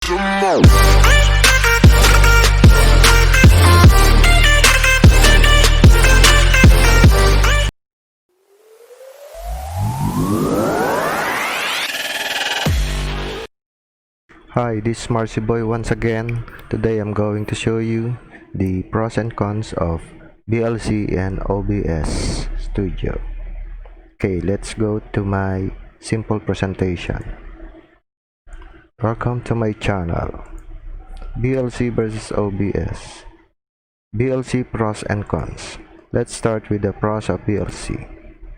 Hi, this is Marcy Boy once again. Today I'm going to show you the pros and cons of VLC and OBS Studio. Okay, let's go to my simple presentation. Welcome to my channel. VLC versus OBS. VLC pros and cons. Let's start with the pros of VLC.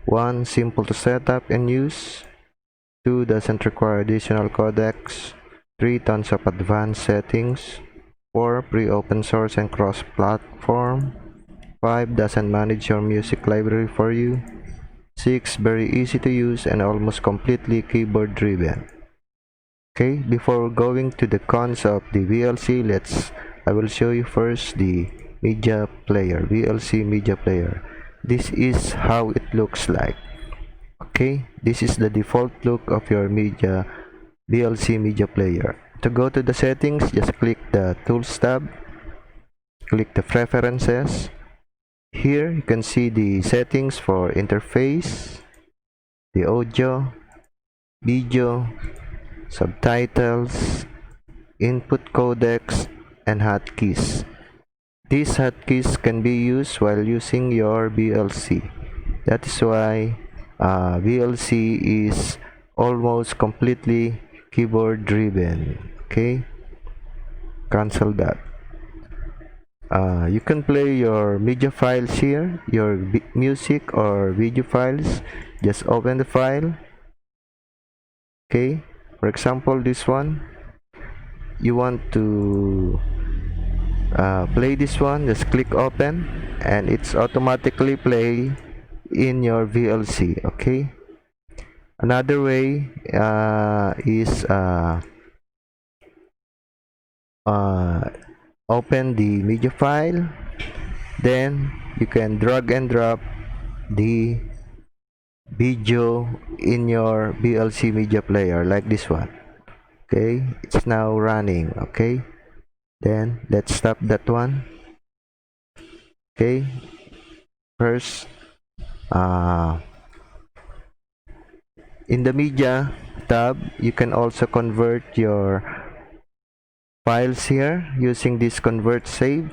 1. Simple to set up and use. 2. Doesn't require additional codecs. 3. Tons of advanced settings. 4. Free open source and cross-platform. 5. Doesn't manage your music library for you. 6. Very easy to use and almost completely keyboard driven. Okay, before going to the cons of the VLC, I will show you first the media player, VLC media player. This is how it looks like. Okay, this is the default look of your VLC media player. To go to the settings, just click the Tools tab, click the Preferences. Here you can see the settings for interface, the audio, video, subtitles, input codecs, and hotkeys. These hotkeys can be used while using your VLC. That is why VLC is almost completely keyboard driven. Okay, cancel that. You can play your media files here, your music or video files. Just open the file. Okay, for example, this one, you want to play this one, just click open and it's automatically play in your VLC. Okay, another way is open the media file, then you can drag and drop the video in your VLC media player like this one. Okay, it's now running. Okay, then let's stop that one. Okay, first in the media tab, you can also convert your files here using this convert save.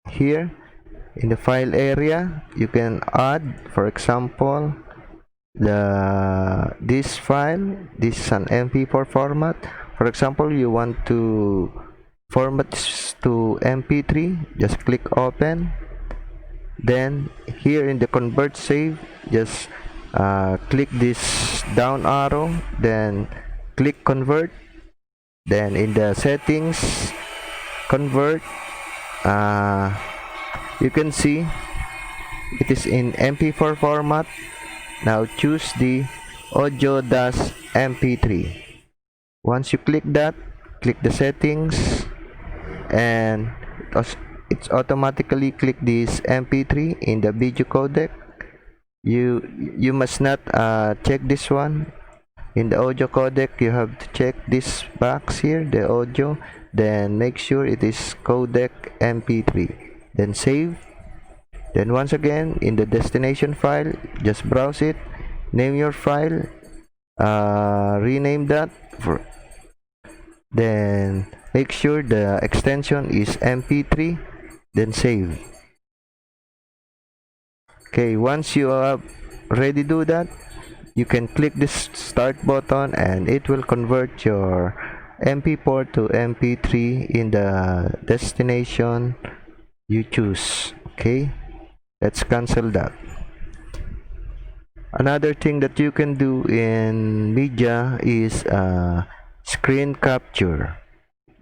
Here in the file area, you can add, for example, this file. This is an MP4 format. For example, you want to format this to MP3, just click open. Then here in the convert save, just click this down arrow, then click convert. Then in the settings, convert, you can see it is in MP4 format. Now choose the audio-mp3. Once you click that, click the settings, and it's automatically click this MP3 in the video codec. You must not check this one. In the audio codec, you have to check this box here, the audio, then make sure it is codec MP3, then save. Then once again, in the destination file, just browse it, name your file, rename that, then make sure the extension is MP3, then save. Okay, once you have ready do that, you can click this start button and it will convert your MP4 to MP3 in the destination you choose. Okay, let's cancel that. Another thing that you can do in media is screen capture.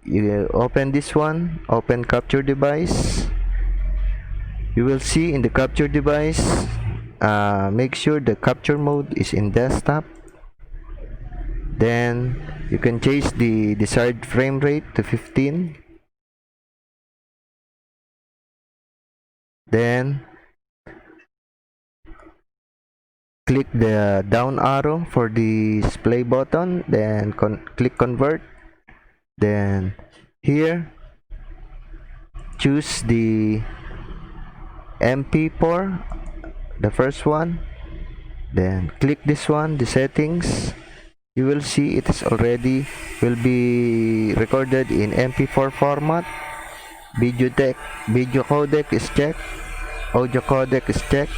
You open this one, open capture device. You will see in the capture device, make sure the capture mode is in desktop. Then you can change the desired frame rate to 15. Then click the down arrow for the display button, then click convert. Then here, choose the MP4, the first one. Then click this one, the settings. You will see it is already will be recorded in MP4 format. Video codec is checked. Audio codec is checked.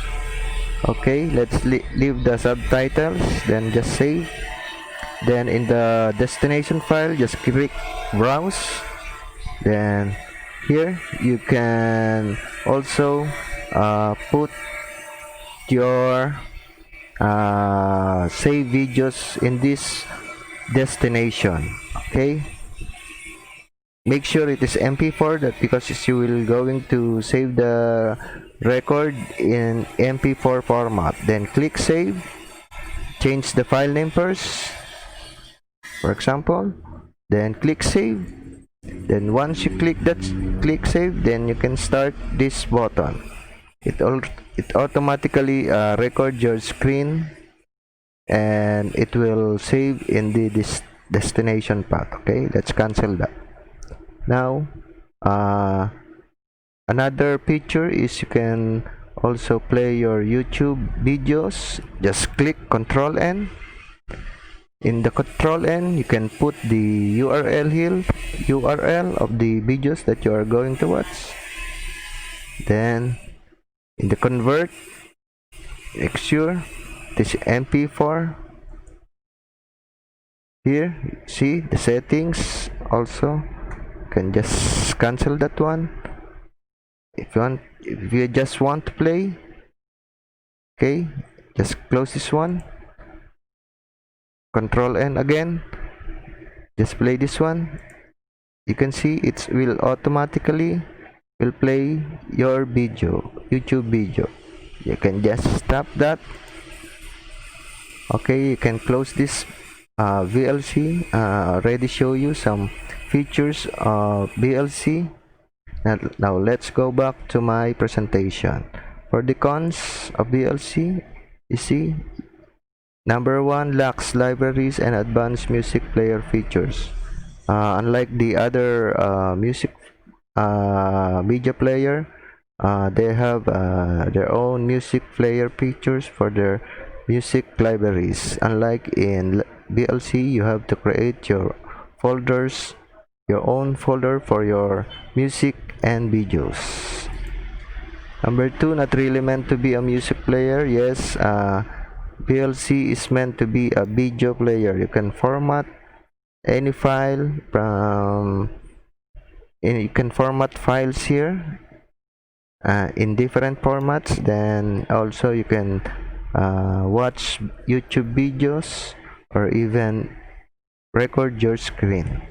Okay, let's leave the subtitles, then just save. Then in the destination file, just click browse. Then here you can also put your save videos in this destination. Okay, make sure it is MP4, that because you will going to save the record in MP4 format. Then click save. Change the file name first, for example, then click save. Then once you click save, then you can start this button. It automatically record your screen, and it will save in this destination path. Okay, let's cancel that. Now another feature is you can also play your YouTube videos. Just click Control N. In the Control N, you can put the URL of the videos that you are going to watch. Then in the convert, make sure this MP4. Here, see the settings. Also, you can just cancel that one. If you just want to play, okay, just close this one. Control N again, just play this one. You can see it will automatically play your YouTube video. You can just stop that. Okay, you can close this VLC. Already show you some features of VLC. Now let's go back to my presentation. For the cons of VLC, you see, number one, lacks libraries and advanced music player features. Unlike the other music media player, they have their own music player features for their music libraries. Unlike in VLC, you have to create your folders, your own folder for your music and videos. Number two, not really meant to be a music player. Yes, VLC is meant to be a video player. You can format any file from, you can format files here in different formats. Then also you can watch YouTube videos or even record your screen.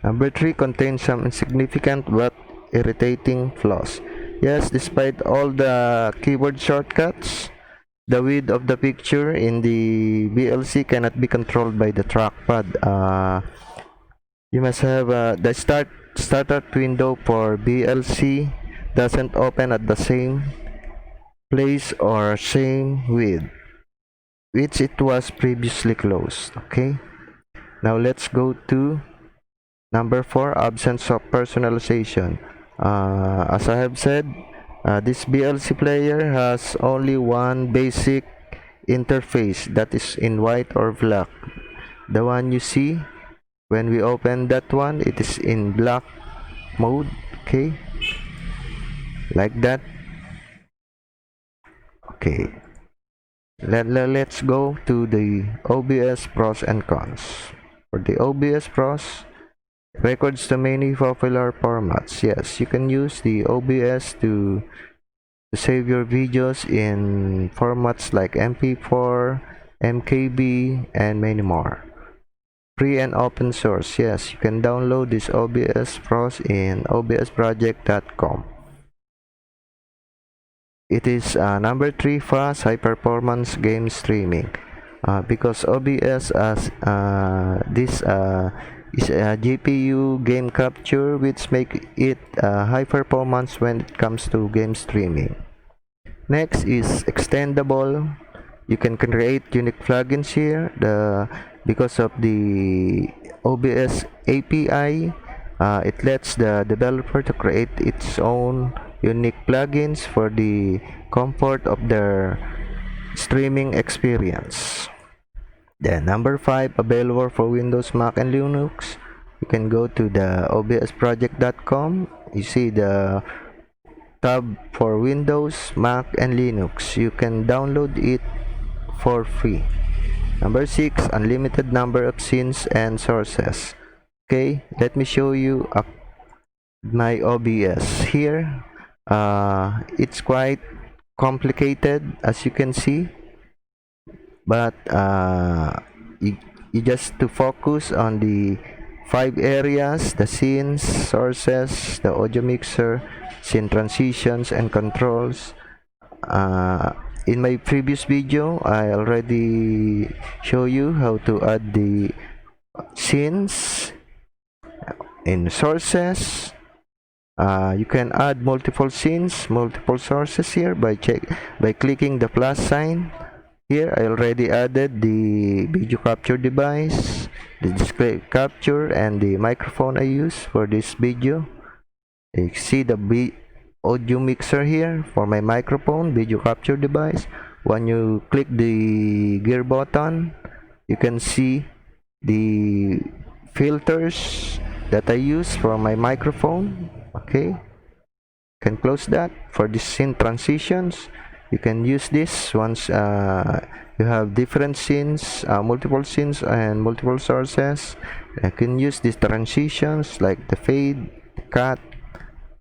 Number three, contains some insignificant but irritating flaws. Yes, despite all the keyboard shortcuts, the width of the picture in the VLC cannot be controlled by the trackpad. You must have the startup window for VLC doesn't open at the same place or same width which it was previously closed. Okay, now let's go to number 4, absence of personalization. As I have said, this VLC player has only one basic interface, that is in white or black. The one you see when we open that one, it is in black mode. Okay, like that. Okay, let's go to the OBS pros and cons. For the OBS pros, records to many popular formats. Yes, you can use the OBS to save your videos in formats like MP4, MKB, and many more. Free and open source. Yes, you can download this OBS pros in obsproject.com. It is number 3, fast high performance game streaming. Because OBS as this is a GPU game capture, which make it high performance when it comes to game streaming. Next is extendable. You can create unique plugins here. Because of the OBS API. It lets the developer to create its own unique plugins for the comfort of their streaming experience. Then number 5, available for Windows, Mac, and Linux. You can go to the obsproject.com. You see the tab for Windows, Mac, and Linux. You can download it for free. Number 6, unlimited number of scenes and sources. Okay, let me show you my OBS here. It's quite complicated, as you can see, but you just to focus on the 5 areas: the scenes, sources, the audio mixer, scene transitions, and controls. In my previous video, I already show you how to add the scenes in sources. You can add multiple scenes, multiple sources here by clicking the plus sign. Here I already added the video capture device, the display capture, and the microphone I use for this video. You see the audio mixer here for my microphone, video capture device. When you click the gear button, you can see the filters that I use for my microphone. Okay, can close that. For the scene transitions, you can use this once you have different scenes, multiple scenes and multiple sources. You can use these transitions like the fade, cut.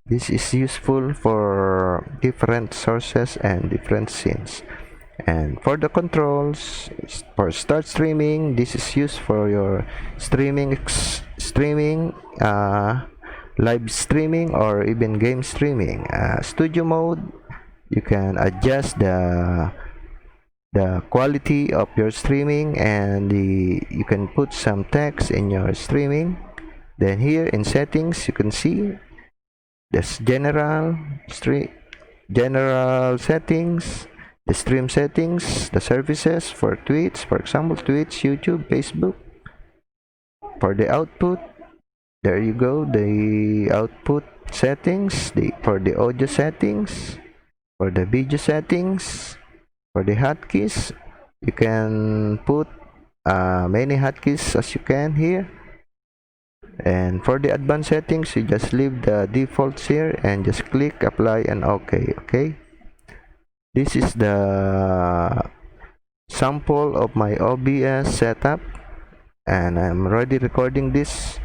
This is useful for different sources and different scenes. And for the controls, for start streaming, this is used for your streaming, live streaming, or even game streaming. Studio mode, you can adjust the quality of your streaming, and you can put some text in your streaming. Then here in settings, you can see this general settings, the stream settings, the services for Twitch, for example, Twitch, YouTube, Facebook. For the output, there you go, the output settings, for the audio settings, for the video settings, for the hotkeys. You can put many hotkeys as you can here. And for the advanced settings, you just leave the defaults here and just click apply and OK. Okay, this is the sample of my OBS setup, and I'm already recording this.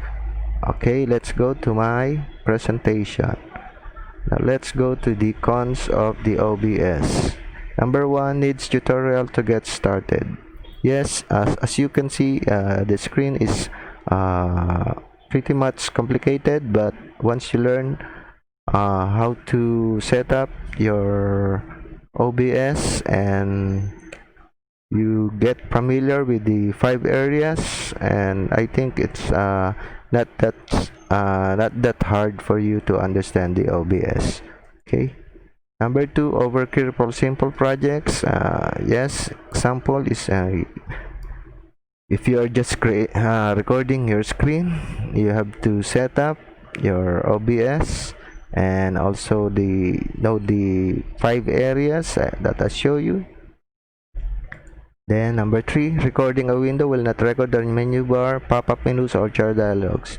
Okay, let's go to my presentation. Now let's go to the cons of the OBS. Number 1, needs tutorial to get started. Yes, as you can see, the screen is pretty much complicated, but once you learn how to set up your OBS and you get familiar with the 5 areas, and I think it's not that hard for you to understand the OBS. Okay, number 2, overkill for simple projects. Yes, example is if you are just recording your screen, you have to set up your OBS and also the 5 areas that I show you. Then number 3, recording a window will not record the menu bar, pop-up menus, or chat dialogues.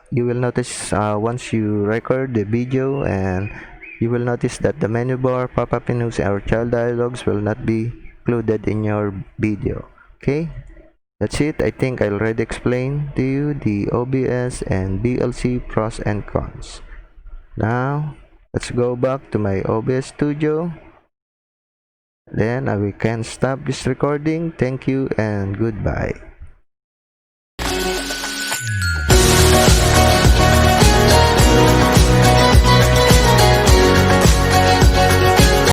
You will notice once you record the video, and you will notice that the menu bar, pop-up menus, or chat dialogues will not be included in your video. Okay, that's it. I think I already explained to you the OBS and VLC pros and cons. Now let's go back to my OBS studio. Then we can stop this recording. Thank you and goodbye.